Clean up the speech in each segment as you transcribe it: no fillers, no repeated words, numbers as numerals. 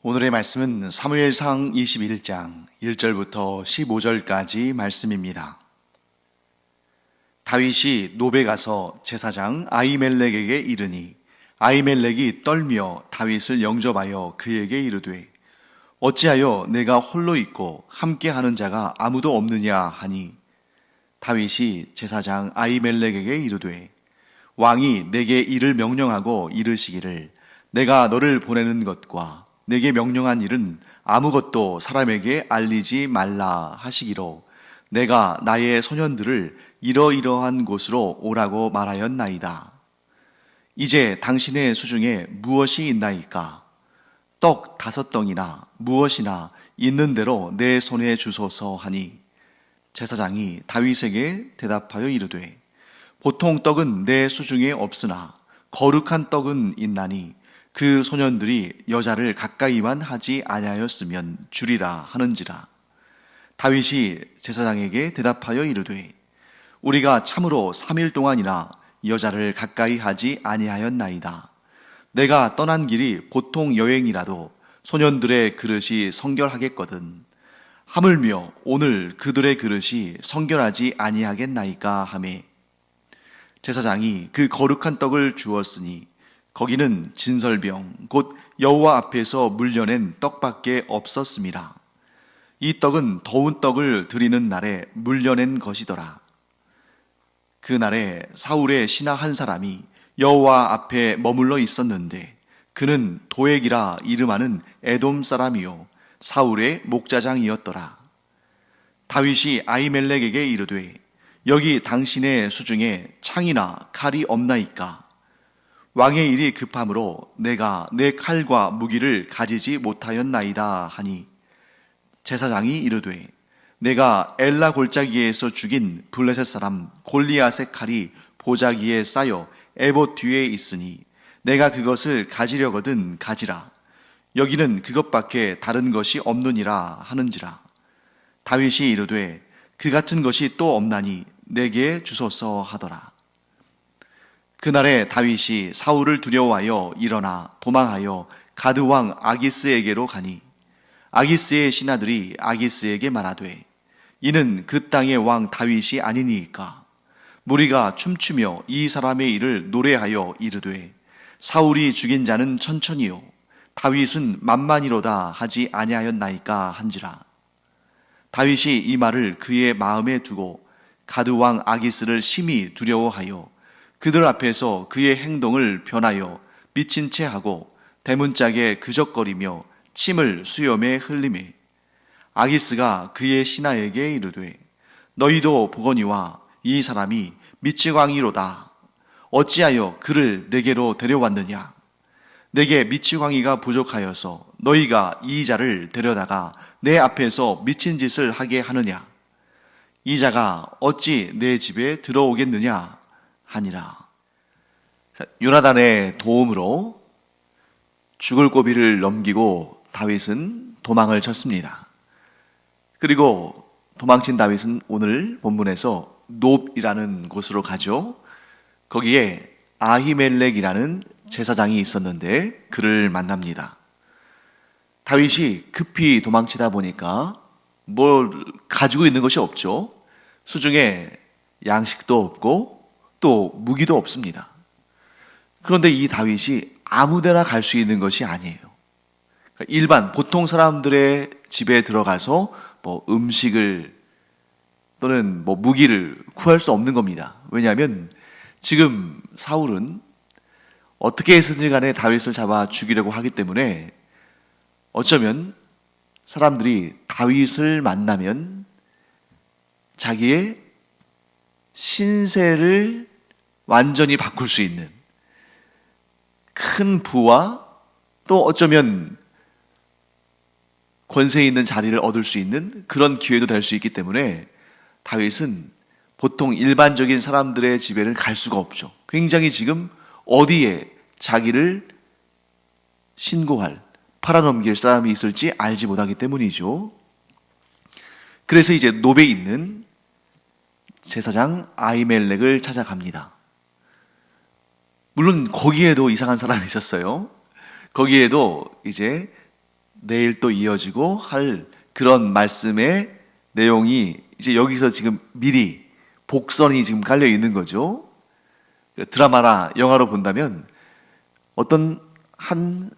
오늘의 말씀은 사무엘상 21장 1절부터 15절까지 말씀입니다. 다윗이 노베 가서 제사장 아히멜렉에게 이르니 아히멜렉이 떨며 다윗을 영접하여 그에게 이르되 어찌하여 내가 홀로 있고 함께하는 자가 아무도 없느냐 하니 다윗이 제사장 아히멜렉에게 이르되 왕이 내게 이를 명령하고 이르시기를 내가 너를 보내는 것과 내게 명령한 일은 아무것도 사람에게 알리지 말라 하시기로 내가 나의 소년들을 이러이러한 곳으로 오라고 말하였나이다. 이제 당신의 수중에 무엇이 있나이까? 떡 5덩이나 무엇이나 있는 대로 내 손에 주소서 하니 제사장이 다윗에게 대답하여 이르되 보통 떡은 내 수중에 없으나 거룩한 떡은 있나니 그 소년들이 여자를 가까이만 하지 아니하였으면 주리라 하는지라. 다윗이 제사장에게 대답하여 이르되 우리가 참으로 3일 동안이나 여자를 가까이 하지 아니하였나이다. 내가 떠난 길이 보통 여행이라도 소년들의 그릇이 성결하겠거든. 하물며 오늘 그들의 그릇이 성결하지 아니하겠나이까 하매 제사장이 그 거룩한 떡을 주었으니 거기는 진설병 곧 여호와 앞에서 물려낸 떡밖에 없었음이라. 이 떡은 더운 떡을 드리는 날에 물려낸 것이더라. 그 날에 사울의 신하 한 사람이 여호와 앞에 머물러 있었는데 그는 도액이라 이름하는 에돔 사람이요 사울의 목자장이었더라. 다윗이 아히멜렉에게 이르되 여기 당신의 수중에 창이나 칼이 없나이까? 왕의 일이 급함으로 내가 내 칼과 무기를 가지지 못하였나이다 하니 제사장이 이르되 내가 엘라 골짜기에서 죽인 블레셋 사람 골리앗의 칼이 보자기에 쌓여 에봇 뒤에 있으니 내가 그것을 가지려거든 가지라. 여기는 그것밖에 다른 것이 없느니라 하는지라. 다윗이 이르되 그 같은 것이 또 없나니 내게 주소서 하더라. 그날에 다윗이 사울을 두려워하여 일어나 도망하여 가드 왕 아기스에게로 가니 아기스의 신하들이 아기스에게 말하되 이는 그 땅의 왕 다윗이 아니니까. 무리가 춤추며 이 사람의 일을 노래하여 이르되 사울이 죽인 자는 천천히요 다윗은 만만이로다 하지 아니하였나이까 한지라. 다윗이 이 말을 그의 마음에 두고 가드 왕 아기스를 심히 두려워하여 그들 앞에서 그의 행동을 변하여 미친 채 하고 대문짝에 그적거리며 침을 수염에 흘리매 아기스가 그의 신하에게 이르되 너희도 보거니와 이 사람이 미치광이로다. 어찌하여 그를 내게로 데려왔느냐? 내게 미치광이가 부족하여서 너희가 이 자를 데려다가 내 앞에서 미친 짓을 하게 하느냐? 이 자가 어찌 내 집에 들어오겠느냐? 하니라. 요나단의 도움으로 죽을 고비를 넘기고 다윗은 도망을 쳤습니다. 그리고 도망친 다윗은 오늘 본문에서 놉이라는 곳으로 가죠. 거기에 아히멜렉이라는 제사장이 있었는데 그를 만납니다. 다윗이 급히 도망치다 보니까 뭘 가지고 있는 것이 없죠. 수중에 양식도 없고 또 무기도 없습니다. 그런데 이 다윗이 아무데나 갈 수 있는 것이 아니에요. 일반 보통 사람들의 집에 들어가서 음식을 또는 무기를 구할 수 없는 겁니다. 왜냐하면 지금 사울은 어떻게 해서든 간에 다윗을 잡아 죽이려고 하기 때문에 어쩌면 사람들이 다윗을 만나면 자기의 신세를 완전히 바꿀 수 있는 큰 부와 또 어쩌면 권세 있는 자리를 얻을 수 있는 그런 기회도 될 수 있기 때문에 다윗은 보통 일반적인 사람들의 집에는 갈 수가 없죠. 굉장히 지금 어디에 자기를 신고할, 팔아넘길 사람이 있을지 알지 못하기 때문이죠. 그래서 이제 노베에 있는 제사장 아히멜렉을 찾아갑니다. 물론 거기에도 이상한 사람이 있었어요. 거기에도 이제 내일 또 이어지고 할 그런 말씀의 내용이 이제 여기서 지금 미리 복선이 지금 깔려 있는 거죠. 드라마나 영화로 본다면 어떤 한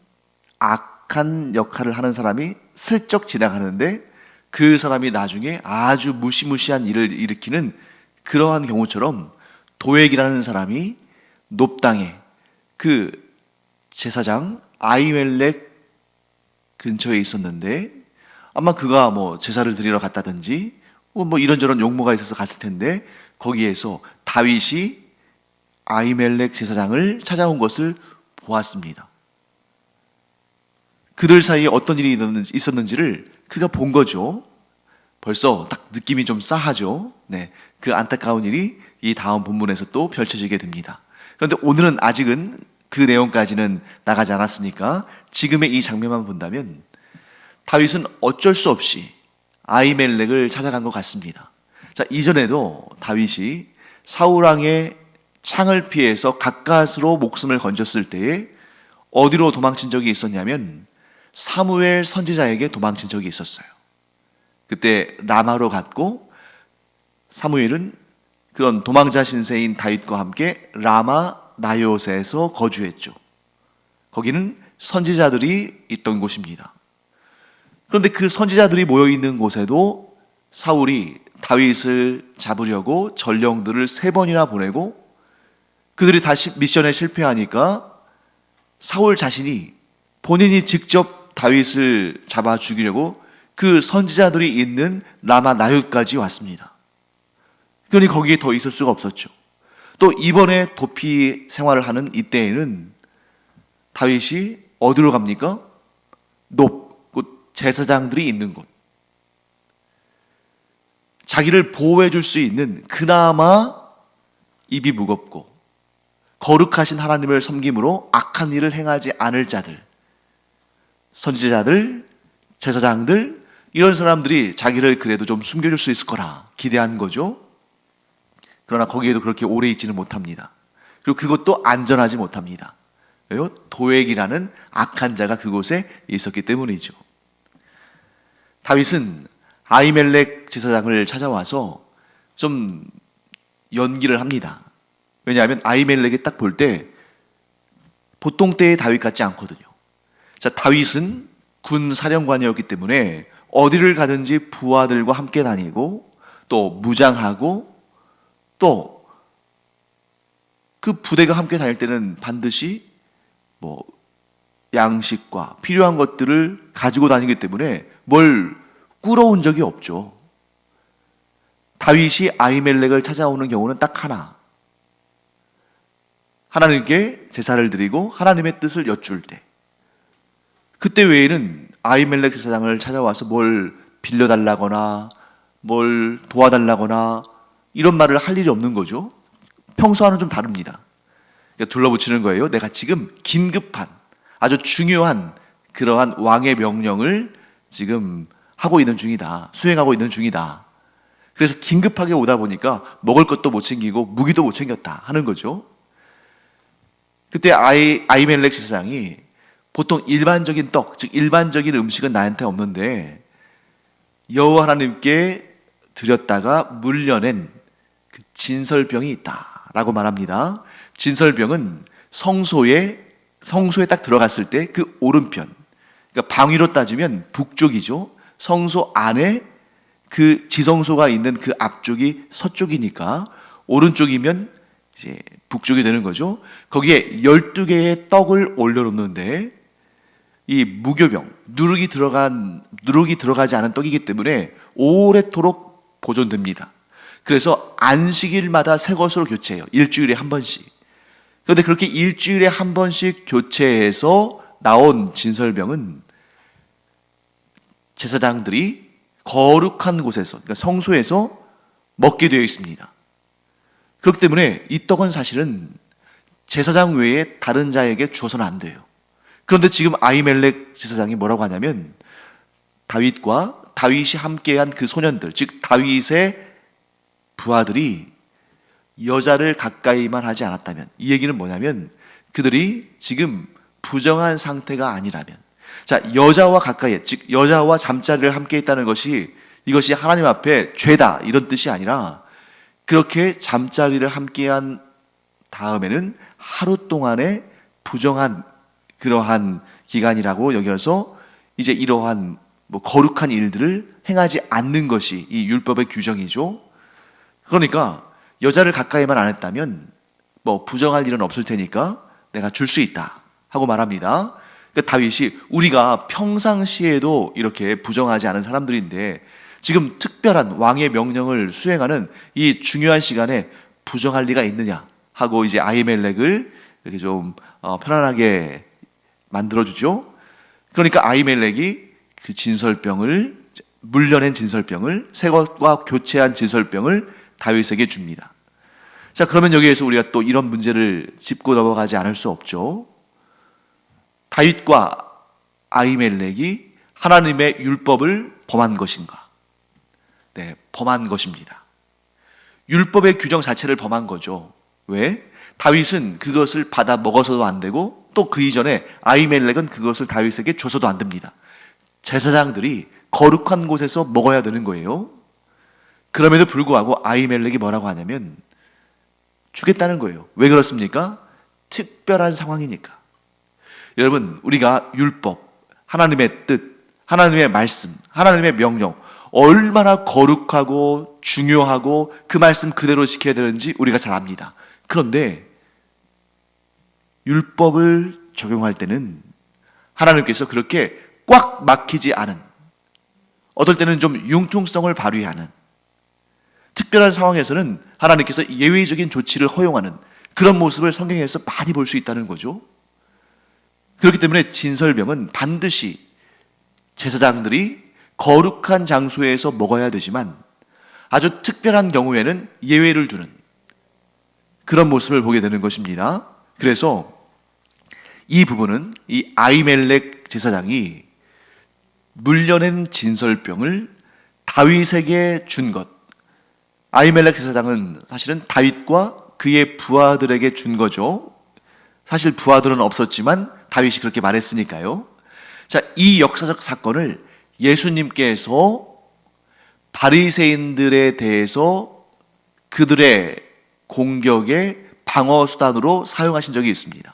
악한 역할을 하는 사람이 슬쩍 지나가는데 그 사람이 나중에 아주 무시무시한 일을 일으키는 그러한 경우처럼 도액이라는 사람이 놉당에 그 제사장 아히멜렉 근처에 있었는데 아마 그가 뭐 제사를 드리러 갔다든지 뭐 이런저런 용무가 있어서 갔을 텐데 거기에서 다윗이 아히멜렉 제사장을 찾아온 것을 보았습니다. 그들 사이에 어떤 일이 있었는지를 그가 본 거죠. 벌써 딱 느낌이 좀 싸하죠. 네, 그 안타까운 일이 이 다음 본문에서 또 펼쳐지게 됩니다. 그런데 오늘은 아직은 그 내용까지는 나가지 않았으니까 지금의 이 장면만 본다면 다윗은 어쩔 수 없이 아히멜렉을 찾아간 것 같습니다. 자, 이전에도 다윗이 사울왕의 창을 피해서 가까스로 목숨을 건졌을 때에 어디로 도망친 적이 있었냐면 사무엘 선지자에게 도망친 적이 있었어요. 그때 라마로 갔고 사무엘은 그런 도망자 신세인 다윗과 함께 라마 나요셋에서 거주했죠. 거기는 선지자들이 있던 곳입니다. 그런데 그 선지자들이 모여 있는 곳에도 사울이 다윗을 잡으려고 전령들을 3번이나 보내고 그들이 다시 미션에 실패하니까 사울 자신이 본인이 직접 다윗을 잡아 죽이려고 그 선지자들이 있는 라마 나요까지 왔습니다. 그러니 거기에 더 있을 수가 없었죠. 또 이번에 도피 생활을 하는 이때에는 다윗이 어디로 갑니까? 높, 곧 제사장들이 있는 곳. 자기를 보호해 줄 수 있는 그나마 입이 무겁고 거룩하신 하나님을 섬김으로 악한 일을 행하지 않을 자들, 선지자들, 제사장들, 이런 사람들이 자기를 그래도 좀 숨겨줄 수 있을 거라 기대한 거죠. 그러나 거기에도 그렇게 오래 있지는 못합니다. 그리고 그것도 안전하지 못합니다. 왜요? 도액이라는 악한 자가 그곳에 있었기 때문이죠. 다윗은 아히멜렉 제사장을 찾아와서 좀 연기를 합니다. 왜냐하면 아히멜렉이 딱 볼 때 보통 때의 다윗 같지 않거든요. 자, 다윗은 군 사령관이었기 때문에 어디를 가든지 부하들과 함께 다니고 또 무장하고 또 그 부대가 함께 다닐 때는 반드시 뭐 양식과 필요한 것들을 가지고 다니기 때문에 뭘 꾸러온 적이 없죠. 다윗이 아히멜렉을 찾아오는 경우는 딱 하나. 하나님께 제사를 드리고 하나님의 뜻을 여쭐 때. 그때 외에는 아히멜렉 제사장을 찾아와서 뭘 빌려달라거나 뭘 도와달라거나 이런 말을 할 일이 없는 거죠. 평소와는 좀 다릅니다. 그러니까 둘러붙이는 거예요. 내가 지금 긴급한 아주 중요한 그러한 왕의 명령을 지금 하고 있는 중이다. 수행하고 있는 중이다. 그래서 긴급하게 오다 보니까 먹을 것도 못 챙기고 무기도 못 챙겼다 하는 거죠. 그때 아히멜렉 제사장이 보통 일반적인 떡, 즉 일반적인 음식은 나한테 없는데 여호와 하나님께 드렸다가 물려낸 그 진설병이 있다라고 말합니다. 진설병은 성소에 딱 들어갔을 때 그 오른편, 그러니까 방위로 따지면 북쪽이죠. 성소 안에 그 지성소가 있는 그 앞쪽이 서쪽이니까 오른쪽이면 이제 북쪽이 되는 거죠. 거기에 12개의 떡을 올려놓는데 이 무교병, 누룩이 들어가지 않은 떡이기 때문에 오래도록 보존됩니다. 그래서 안식일마다 새 것으로 교체해요. 일주일에 한 번씩. 그런데 그렇게 일주일에 한 번씩 교체해서 나온 진설병은 제사장들이 거룩한 곳에서, 그러니까 성소에서 먹게 되어 있습니다. 그렇기 때문에 이 떡은 사실은 제사장 외에 다른 자에게 주어서는 안 돼요. 그런데 지금 아히멜렉 제사장이 뭐라고 하냐면 다윗과 다윗이 함께한 그 소년들, 즉 다윗의 부하들이 여자를 가까이만 하지 않았다면, 이 얘기는 뭐냐면 그들이 지금 부정한 상태가 아니라면, 자, 여자와 가까이, 즉 여자와 잠자리를 함께 했다는 것이 이것이 하나님 앞에 죄다 이런 뜻이 아니라 그렇게 잠자리를 함께한 다음에는 하루 동안의 부정한 그러한 기간이라고 여겨서 이제 이러한 거룩한 일들을 행하지 않는 것이 이 율법의 규정이죠. 그러니까 여자를 가까이만 안 했다면 부정할 일은 없을 테니까 내가 줄 수 있다 하고 말합니다. 그러니까 다윗이 우리가 평상시에도 이렇게 부정하지 않은 사람들인데 지금 특별한 왕의 명령을 수행하는 이 중요한 시간에 부정할 리가 있느냐 하고 이제 아히멜렉을 이렇게 좀 편안하게 만들어주죠. 그러니까 아히멜렉이 그 진설병을, 물려낸 진설병을, 새 것과 교체한 진설병을 다윗에게 줍니다. 자, 그러면 여기에서 우리가 또 이런 문제를 짚고 넘어가지 않을 수 없죠. 다윗과 아히멜렉이 하나님의 율법을 범한 것인가? 네, 범한 것입니다. 율법의 규정 자체를 범한 거죠. 왜? 다윗은 그것을 받아 먹어서도 안 되고 또 그 이전에 아히멜렉은 그것을 다윗에게 줘서도 안 됩니다. 제사장들이 거룩한 곳에서 먹어야 되는 거예요. 그럼에도 불구하고 아히멜렉이 뭐라고 하냐면 주겠다는 거예요. 왜 그렇습니까? 특별한 상황이니까. 여러분, 우리가 율법, 하나님의 뜻, 하나님의 말씀, 하나님의 명령 얼마나 거룩하고 중요하고 그 말씀 그대로 지켜야 되는지 우리가 잘 압니다. 그런데 율법을 적용할 때는 하나님께서 그렇게 꽉 막히지 않은, 어떨 때는 좀 융통성을 발휘하는, 특별한 상황에서는 하나님께서 예외적인 조치를 허용하는 그런 모습을 성경에서 많이 볼 수 있다는 거죠. 그렇기 때문에 진설병은 반드시 제사장들이 거룩한 장소에서 먹어야 되지만 아주 특별한 경우에는 예외를 두는 그런 모습을 보게 되는 것입니다. 그래서 이 부분은 이 아히멜렉 제사장이 물려낸 진설병을 다윗에게 준 것, 아히멜렉 제사장은 사실은 다윗과 그의 부하들에게 준 거죠. 사실 부하들은 없었지만 다윗이 그렇게 말했으니까요. 자, 이 역사적 사건을 예수님께서 바리새인들에 대해서 그들의 공격의 방어 수단으로 사용하신 적이 있습니다.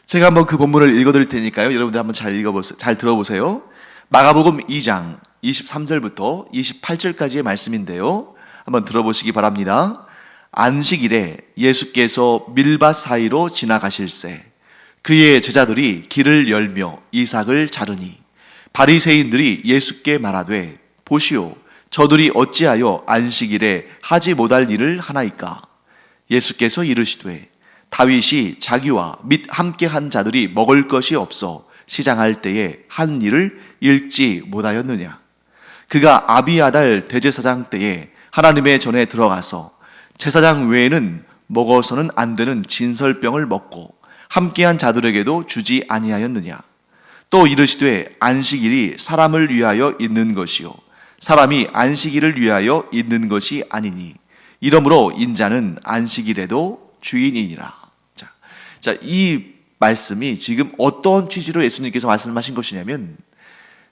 제가 한번 그 본문을 읽어드릴 테니까요. 여러분들 한번 잘 들어보세요. 마가복음 2장 23절부터 28절까지의 말씀인데요. 한번 들어보시기 바랍니다. 안식일에 예수께서 밀밭 사이로 지나가실새 그의 제자들이 길을 열며 이삭을 자르니 바리새인들이 예수께 말하되 보시오 저들이 어찌하여 안식일에 하지 못할 일을 하나이까? 예수께서 이르시되 다윗이 자기와 및 함께한 자들이 먹을 것이 없어 시장할 때에 한 일을 읽지 못하였느냐? 그가 아비아달 대제사장 때에 하나님의 전에 들어가서 제사장 외에는 먹어서는 안 되는 진설병을 먹고 함께한 자들에게도 주지 아니하였느냐? 또 이르시되 안식일이 사람을 위하여 있는 것이요 사람이 안식일을 위하여 있는 것이 아니니 이러므로 인자는 안식일에도 주인이니라. 자, 이 말씀이 지금 어떤 취지로 예수님께서 말씀하신 것이냐면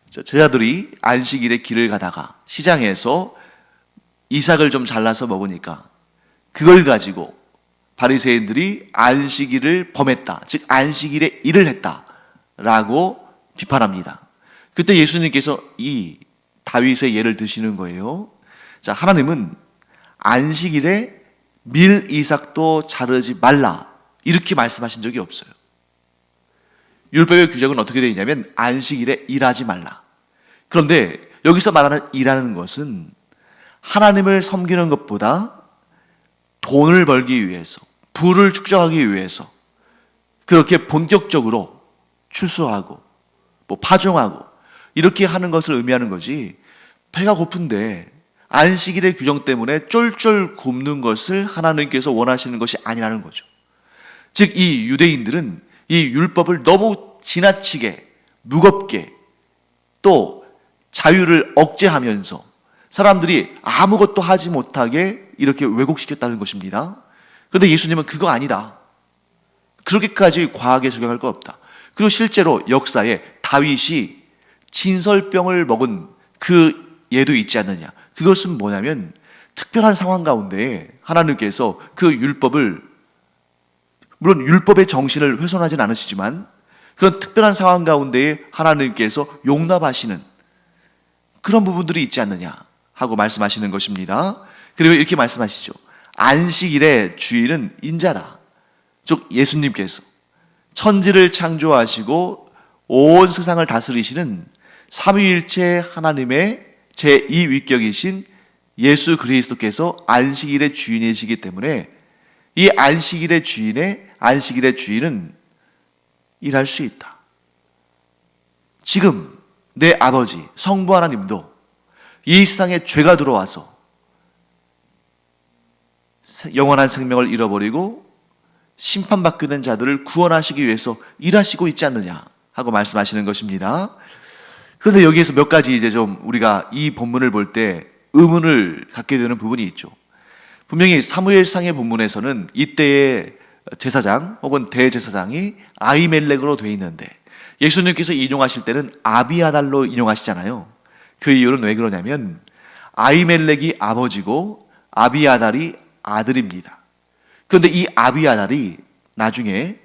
제자들이 안식일에 길을 가다가 시장에서 이삭을 좀 잘라서 먹으니까 그걸 가지고 바리새인들이 안식일을 범했다, 즉 안식일에 일을 했다라고 비판합니다. 그때 예수님께서 이 다윗의 예를 드시는 거예요. 자, 하나님은 안식일에 밀 이삭도 자르지 말라 이렇게 말씀하신 적이 없어요. 율법의 규정은 어떻게 되어 있냐면 안식일에 일하지 말라. 그런데 여기서 말하는 일하는 것은 하나님을 섬기는 것보다 돈을 벌기 위해서, 부를 축적하기 위해서 그렇게 본격적으로 추수하고 파종하고 이렇게 하는 것을 의미하는 거지, 배가 고픈데 안식일의 규정 때문에 쫄쫄 굶는 것을 하나님께서 원하시는 것이 아니라는 거죠. 즉 이 유대인들은 이 율법을 너무 지나치게 무겁게 또 자유를 억제하면서 사람들이 아무것도 하지 못하게 이렇게 왜곡시켰다는 것입니다. 그런데 예수님은 그거 아니다, 그렇게까지 과하게 적용할 거 없다. 그리고 실제로 역사에 다윗이 진설병을 먹은 그 예도 있지 않느냐. 그것은 뭐냐면 특별한 상황 가운데 하나님께서 그 율법을, 물론 율법의 정신을 훼손하진 않으시지만 그런 특별한 상황 가운데에 하나님께서 용납하시는 그런 부분들이 있지 않느냐 하고 말씀하시는 것입니다. 그리고 이렇게 말씀하시죠. 안식일의 주일은 인자다. 즉 예수님께서 천지를 창조하시고 온 세상을 다스리시는 삼위일체 하나님의 제2위격이신 예수 그리스도께서 안식일의 주인이시기 때문에 이 안식일의 주인은 일할 수 있다. 지금 내 아버지 성부 하나님도 이 세상에 죄가 들어와서 영원한 생명을 잃어버리고 심판받게 된 자들을 구원하시기 위해서 일하시고 있지 않느냐 하고 말씀하시는 것입니다. 그런데 여기에서 몇 가지 이제 좀 우리가 이 본문을 볼 때 의문을 갖게 되는 부분이 있죠. 분명히 사무엘상의 본문에서는 이때의 제사장 혹은 대제사장이 아히멜렉으로 되어 있는데 예수님께서 인용하실 때는 아비아달로 인용하시잖아요. 그 이유는 왜 그러냐면 아히멜렉이 아버지고 아비아달이 아들입니다. 그런데 이 아비아달이 나중에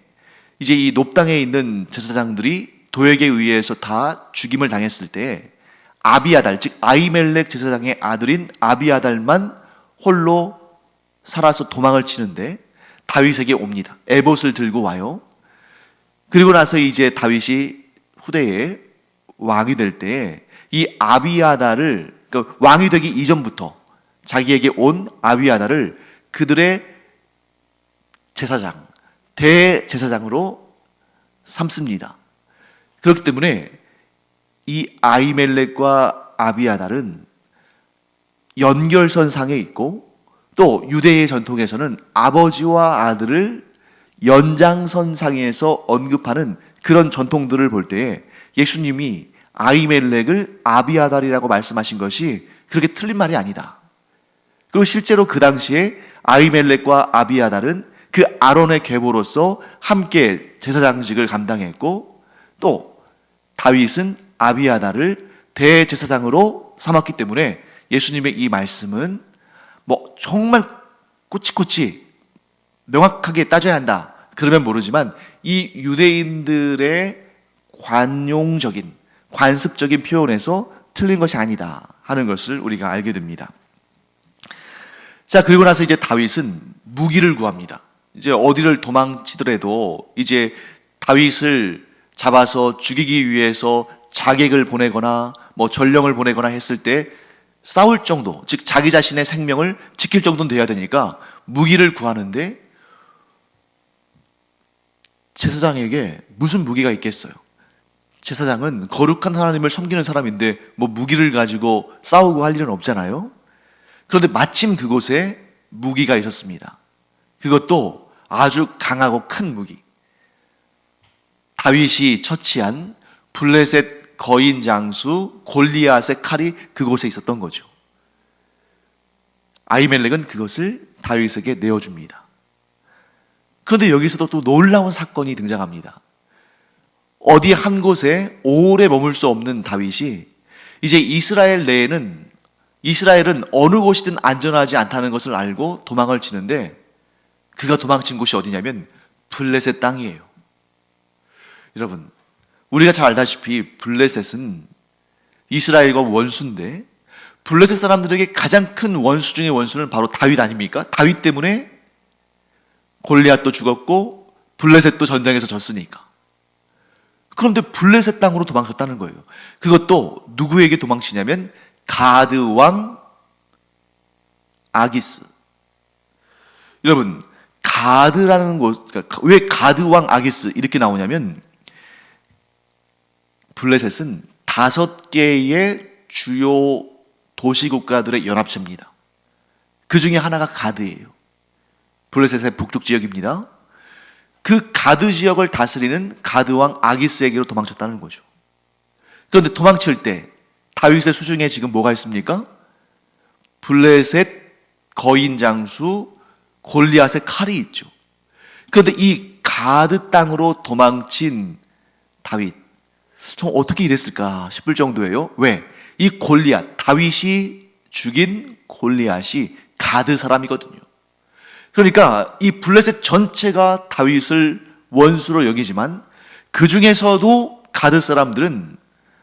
이제 이 높당에 있는 제사장들이 도액에 의해서 다 죽임을 당했을 때 아비아달, 즉 아히멜렉 제사장의 아들인 아비아달만 홀로 살아서 도망을 치는데 다윗에게 옵니다. 에봇을 들고 와요. 그리고 나서 이제 다윗이 후대에 왕이 될 때 이 아비아달을, 그러니까 왕이 되기 이전부터 자기에게 온 아비아달을 그들의 제사장, 대제사장으로 삼습니다. 그렇기 때문에 이 아히멜렉과 아비아달은 연결선상에 있고 또 유대의 전통에서는 아버지와 아들을 연장선상에서 언급하는 그런 전통들을 볼 때에 예수님이 아히멜렉을 아비아달이라고 말씀하신 것이 그렇게 틀린 말이 아니다. 그리고 실제로 그 당시에 아히멜렉과 아비아달은 그 아론의 계보로서 함께 제사장직을 감당했고 또 다윗은 아비아달을 대제사장으로 삼았기 때문에 예수님의 이 말씀은 뭐 정말 꼬치꼬치 명확하게 따져야 한다 그러면 모르지만 이 유대인들의 관용적인 관습적인 표현에서 틀린 것이 아니다 하는 것을 우리가 알게 됩니다. 자, 그리고 나서 이제 다윗은 무기를 구합니다. 이제 어디를 도망치더라도 이제 다윗을 잡아서 죽이기 위해서 자객을 보내거나 뭐 전령을 보내거나 했을 때 싸울 정도, 즉 자기 자신의 생명을 지킬 정도는 돼야 되니까 무기를 구하는데 제사장에게 무슨 무기가 있겠어요? 제사장은 거룩한 하나님을 섬기는 사람인데 뭐 무기를 가지고 싸우고 할 일은 없잖아요. 그런데 마침 그곳에 무기가 있었습니다. 그것도 아주 강하고 큰 무기. 다윗이 처치한 블레셋 거인 장수 골리앗의 칼이 그곳에 있었던 거죠. 아히멜렉은 그것을 다윗에게 내어줍니다. 그런데 여기서도 또 놀라운 사건이 등장합니다. 어디 한 곳에 오래 머물 수 없는 다윗이 이제 이스라엘은 어느 곳이든 안전하지 않다는 것을 알고 도망을 치는데 그가 도망친 곳이 어디냐면 블레셋 땅이에요. 여러분, 우리가 잘 알다시피 블레셋은 이스라엘과 원수인데 블레셋 사람들에게 가장 큰 원수 중의 원수는 바로 다윗 아닙니까? 다윗 때문에 골리앗도 죽었고 블레셋도 전쟁에서 졌으니까. 그런데 블레셋 땅으로 도망쳤다는 거예요. 그것도 누구에게 도망치냐면 가드 왕 아기스. 여러분, 가드라는 곳, 그러니까 왜 가드 왕 아기스 이렇게 나오냐면 블레셋은 5개의 주요 도시국가들의 연합체입니다. 그 중에 하나가 가드예요. 블레셋의 북쪽 지역입니다. 그 가드 지역을 다스리는 가드 왕 아기스에게로 도망쳤다는 거죠. 그런데 도망칠 때 다윗의 수중에 지금 뭐가 있습니까? 블레셋 거인 장수 골리앗의 칼이 있죠. 그런데 이 가드 땅으로 도망친 다윗, 좀 어떻게 이랬을까 싶을 정도예요. 왜? 이 골리앗, 다윗이 죽인 골리앗이 가드 사람이거든요. 그러니까 이 블레셋 전체가 다윗을 원수로 여기지만 그 중에서도 가드 사람들은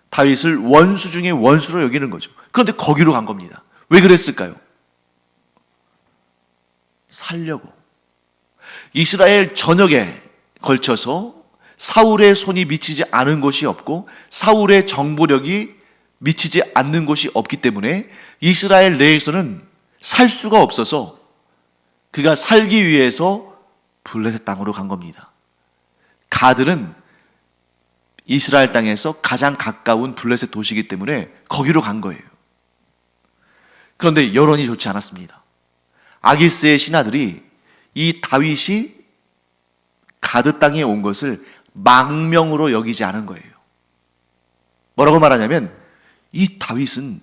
다윗을 원수 중에 원수로 여기는 거죠. 그런데 거기로 간 겁니다. 왜 그랬을까요? 살려고. 이스라엘 전역에 걸쳐서 사울의 손이 미치지 않은 곳이 없고 사울의 정보력이 미치지 않는 곳이 없기 때문에 이스라엘 내에서는 살 수가 없어서 그가 살기 위해서 블레셋 땅으로 간 겁니다. 가들은 이스라엘 땅에서 가장 가까운 블레셋 도시이기 때문에 거기로 간 거예요. 그런데 여론이 좋지 않았습니다. 아기스의 신하들이 이 다윗이 가드 땅에 온 것을 망명으로 여기지 않은 거예요. 뭐라고 말하냐면 이 다윗은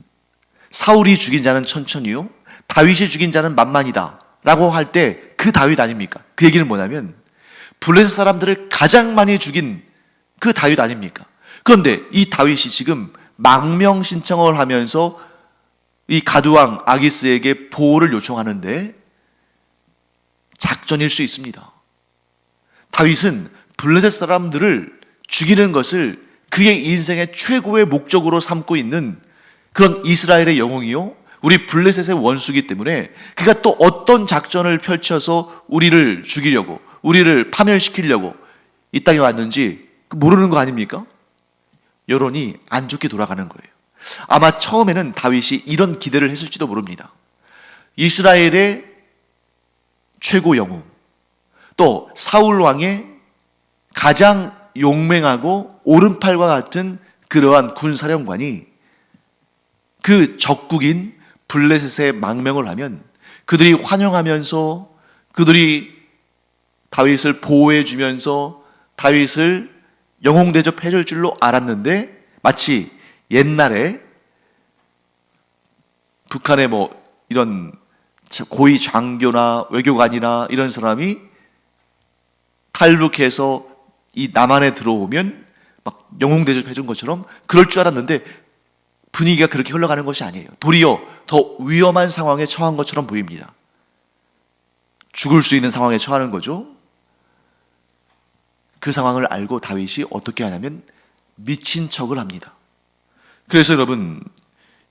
사울이 죽인 자는 천천히요 다윗이 죽인 자는 만만이다 라고 할 때 그 다윗 아닙니까? 그 얘기는 뭐냐면 블레셋 사람들을 가장 많이 죽인 그 다윗 아닙니까? 그런데 이 다윗이 지금 망명 신청을 하면서 이 가두왕 아기스에게 보호를 요청하는데 작전일 수 있습니다. 다윗은 블레셋 사람들을 죽이는 것을 그의 인생의 최고의 목적으로 삼고 있는 그런 이스라엘의 영웅이요 우리 블레셋의 원수이기 때문에 그가 또 어떤 작전을 펼쳐서 우리를 죽이려고 우리를 파멸시키려고 이 땅에 왔는지 모르는 거 아닙니까? 여론이 안 좋게 돌아가는 거예요. 아마 처음에는 다윗이 이런 기대를 했을지도 모릅니다. 이스라엘의 최고 영웅, 또 사울 왕의 가장 용맹하고 오른팔과 같은 그러한 군사령관이 그 적국인 블레셋에 망명을 하면 그들이 환영하면서 그들이 다윗을 보호해 주면서 다윗을 영웅 대접해 줄 줄로 알았는데 마치 옛날에 북한의 이런 고위 장교나 외교관이나 이런 사람이 탈북해서 이 남한에 들어오면 막 영웅 대접해 준 것처럼 그럴 줄 알았는데 분위기가 그렇게 흘러가는 것이 아니에요. 도리어 더 위험한 상황에 처한 것처럼 보입니다. 죽을 수 있는 상황에 처하는 거죠. 그 상황을 알고 다윗이 어떻게 하냐면 미친 척을 합니다. 그래서 여러분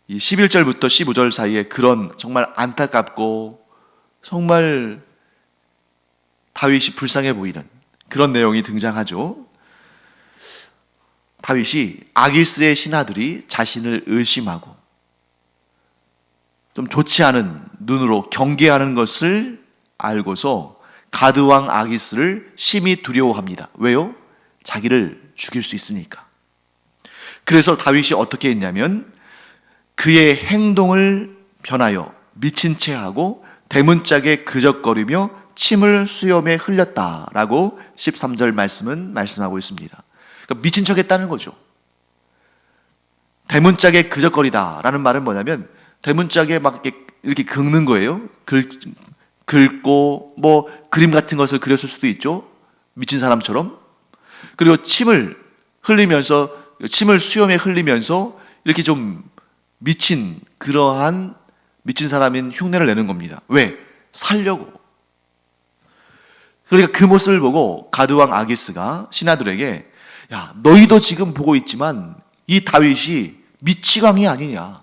이 11절부터 15절 사이에 그런 정말 안타깝고 정말 다윗이 불쌍해 보이는 그런 내용이 등장하죠. 다윗이 아기스의 신하들이 자신을 의심하고 좀 좋지 않은 눈으로 경계하는 것을 알고서 가드왕 아기스를 심히 두려워합니다. 왜요? 자기를 죽일 수 있으니까. 그래서 다윗이 어떻게 했냐면 그의 행동을 변하여 미친 채 하고 대문짝에 그적거리며 침을 수염에 흘렸다라고 13절 말씀은 말씀하고 있습니다. 그러니까 미친 척 했다는 거죠. 대문짝에 그적거리다라는 말은 뭐냐면 대문짝에 막 이렇게 긁는 거예요. 긁고 그림 같은 것을 그렸을 수도 있죠. 미친 사람처럼. 그리고 침을 수염에 흘리면서 이렇게 좀 미친 그러한 미친 사람인 흉내를 내는 겁니다. 왜? 살려고. 그러니까 그 모습을 보고 가드왕 아기스가 신하들에게 야, 너희도 지금 보고 있지만 이 다윗이 미치광이 아니냐.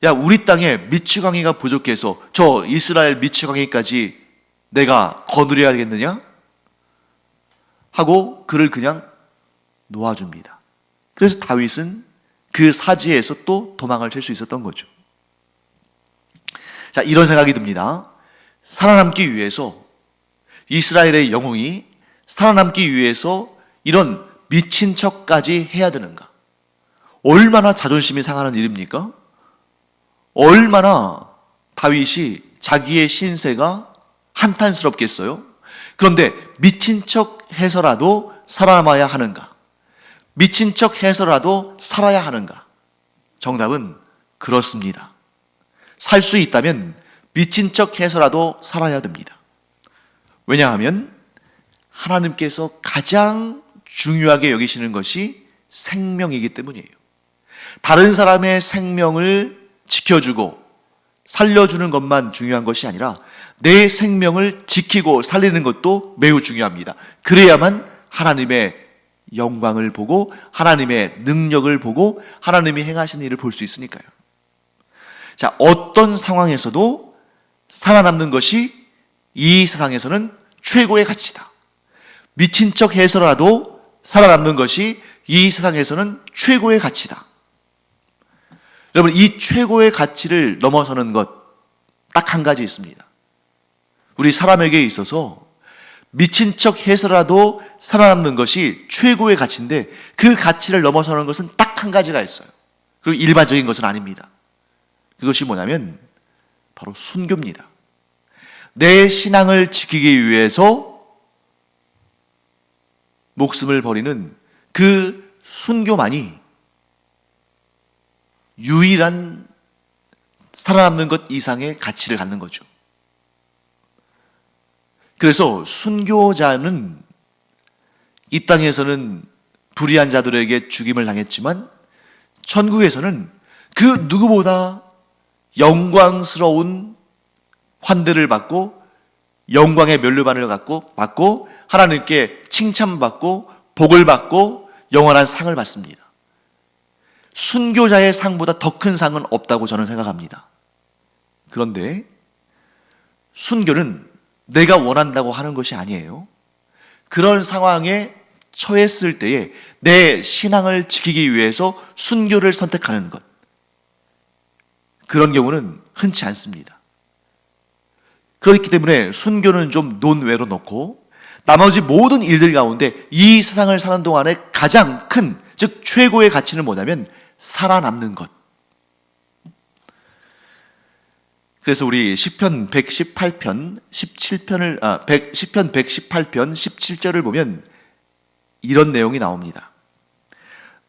야, 우리 땅에 미치광이가 부족해서 저 이스라엘 미치광이까지 내가 거느려야겠느냐? 하고 그를 그냥 놓아줍니다. 그래서 다윗은 그 사지에서 또 도망을 칠 수 있었던 거죠. 자, 이런 생각이 듭니다. 살아남기 위해서 이스라엘의 영웅이 살아남기 위해서 이런 미친 척까지 해야 되는가? 얼마나 자존심이 상하는 일입니까? 얼마나 다윗이 자기의 신세가 한탄스럽겠어요? 그런데 미친 척 해서라도 살아남아야 하는가? 미친 척 해서라도 살아야 하는가? 정답은 그렇습니다. 살 수 있다면 미친 척 해서라도 살아야 됩니다. 왜냐하면 하나님께서 가장 중요하게 여기시는 것이 생명이기 때문이에요. 다른 사람의 생명을 지켜주고 살려주는 것만 중요한 것이 아니라 내 생명을 지키고 살리는 것도 매우 중요합니다. 그래야만 하나님의 영광을 보고 하나님의 능력을 보고 하나님이 행하신 일을 볼 수 있으니까요. 자, 어떤 상황에서도 살아남는 것이 이 세상에서는 최고의 가치다. 미친 척 해서라도 살아남는 것이 이 세상에서는 최고의 가치다. 여러분, 이 최고의 가치를 넘어서는 것 딱 한 가지 있습니다. 우리 사람에게 있어서 미친 척 해서라도 살아남는 것이 최고의 가치인데 그 가치를 넘어서는 것은 딱 한 가지가 있어요. 그리고 일반적인 것은 아닙니다. 그것이 뭐냐면 바로 순교입니다. 내 신앙을 지키기 위해서 목숨을 버리는 그 순교만이 유일한 살아남는 것 이상의 가치를 갖는 거죠. 그래서 순교자는 이 땅에서는 불의한 자들에게 죽임을 당했지만 천국에서는 그 누구보다 영광스러운 환대를 받고 영광의 면류관을 받고 하나님께 칭찬받고 복을 받고 영원한 상을 받습니다. 순교자의 상보다 더 큰 상은 없다고 저는 생각합니다. 그런데 순교는 내가 원한다고 하는 것이 아니에요. 그런 상황에 처했을 때에 내 신앙을 지키기 위해서 순교를 선택하는 것, 그런 경우는 흔치 않습니다. 그렇기 때문에 순교는 좀 논외로 놓고 나머지 모든 일들 가운데 이 세상을 사는 동안에 가장 큰, 즉 최고의 가치는 뭐냐면 살아남는 것. 그래서 우리 시편 118편 17편을 시편 118편 17절을 보면 이런 내용이 나옵니다.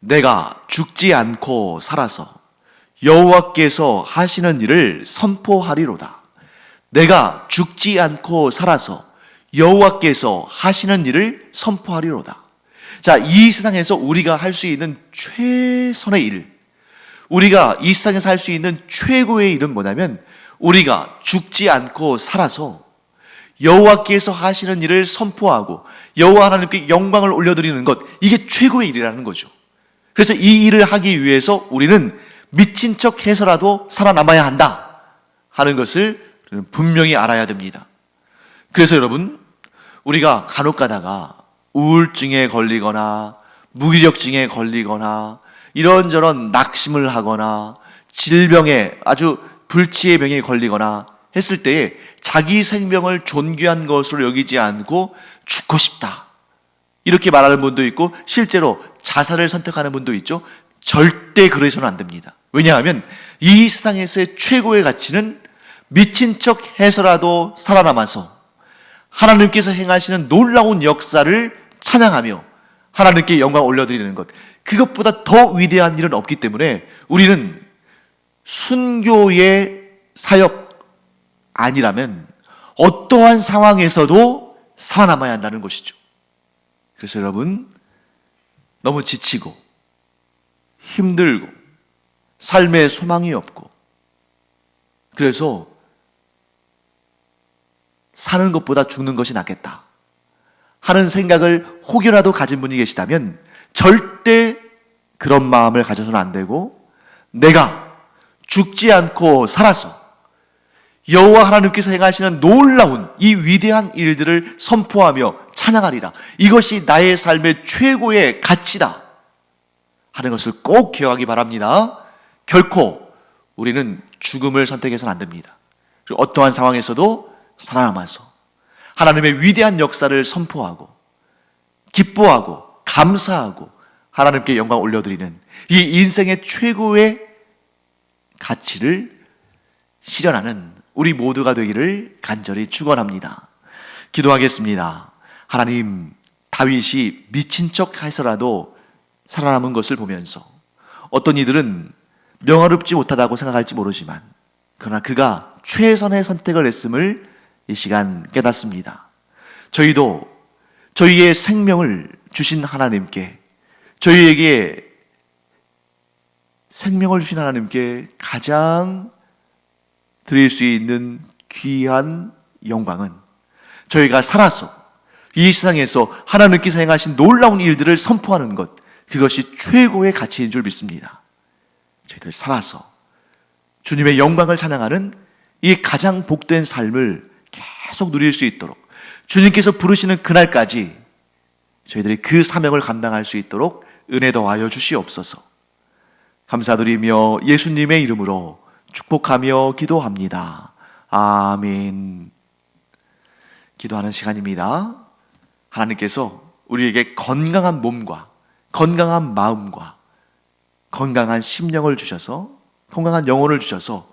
내가 죽지 않고 살아서 여호와께서 하시는 일을 선포하리로다. 내가 죽지 않고 살아서 여호와께서 하시는 일을 선포하리로다. 자, 이 세상에서 우리가 할 수 있는 최선의 일, 우리가 이 세상에서 할 수 있는 최고의 일은 뭐냐면 우리가 죽지 않고 살아서 여호와께서 하시는 일을 선포하고 여호와 하나님께 영광을 올려드리는 것, 이게 최고의 일이라는 거죠. 그래서 이 일을 하기 위해서 우리는 미친 척 해서라도 살아남아야 한다 하는 것을 분명히 알아야 됩니다. 그래서 여러분, 우리가 간혹 가다가 우울증에 걸리거나 무기력증에 걸리거나 이런저런 낙심을 하거나 질병에, 아주 불치의 병에 걸리거나 했을 때에 자기 생명을 존귀한 것으로 여기지 않고 죽고 싶다 이렇게 말하는 분도 있고 실제로 자살을 선택하는 분도 있죠. 절대 그러셔는 안 됩니다. 왜냐하면 이 세상에서의 최고의 가치는 미친 척 해서라도 살아남아서 하나님께서 행하시는 놀라운 역사를 찬양하며 하나님께 영광 올려드리는 것, 그것보다 더 위대한 일은 없기 때문에 우리는 순교의 사역 아니라면 어떠한 상황에서도 살아남아야 한다는 것이죠. 그래서 여러분, 너무 지치고 힘들고 삶에 소망이 없고 그래서 사는 것보다 죽는 것이 낫겠다 하는 생각을 혹여라도 가진 분이 계시다면 절대 그런 마음을 가져서는 안 되고, 내가 죽지 않고 살아서 여호와 하나님께서 행하시는 놀라운 이 위대한 일들을 선포하며 찬양하리라, 이것이 나의 삶의 최고의 가치다 하는 것을 꼭 기억하기 바랍니다. 결코 우리는 죽음을 선택해서는 안 됩니다. 그리고 어떠한 상황에서도 살아남아서 하나님의 위대한 역사를 선포하고 기뻐하고 감사하고 하나님께 영광 올려드리는 이 인생의 최고의 가치를 실현하는 우리 모두가 되기를 간절히 축원합니다. 기도하겠습니다. 하나님, 다윗이 미친 척 해서라도 살아남은 것을 보면서 어떤 이들은 명예롭지 못하다고 생각할지 모르지만 그러나 그가 최선의 선택을 했음을 이 시간 깨닫습니다. 저희도 저희의 생명을 주신 하나님께 저희에게 생명을 주신 하나님께 가장 드릴 수 있는 귀한 영광은 저희가 살아서 이 세상에서 하나님께서 행하신 놀라운 일들을 선포하는 것, 그것이 최고의 가치인 줄 믿습니다. 저희들 살아서 주님의 영광을 찬양하는 이 가장 복된 삶을 계속 누릴 수 있도록, 주님께서 부르시는 그날까지 저희들이 그 사명을 감당할 수 있도록 은혜 더하여 주시옵소서. 감사드리며 예수님의 이름으로 축복하며 기도합니다. 아멘. 기도하는 시간입니다. 하나님께서 우리에게 건강한 몸과 건강한 마음과 건강한 심령을 주셔서, 건강한 영혼을 주셔서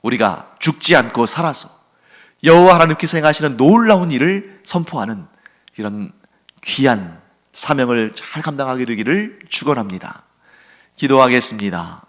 우리가 죽지 않고 살아서 여호와 하나님께서 행하시는 놀라운 일을 선포하는 이런 귀한 사명을 잘 감당하게 되기를 축원합니다. 기도하겠습니다.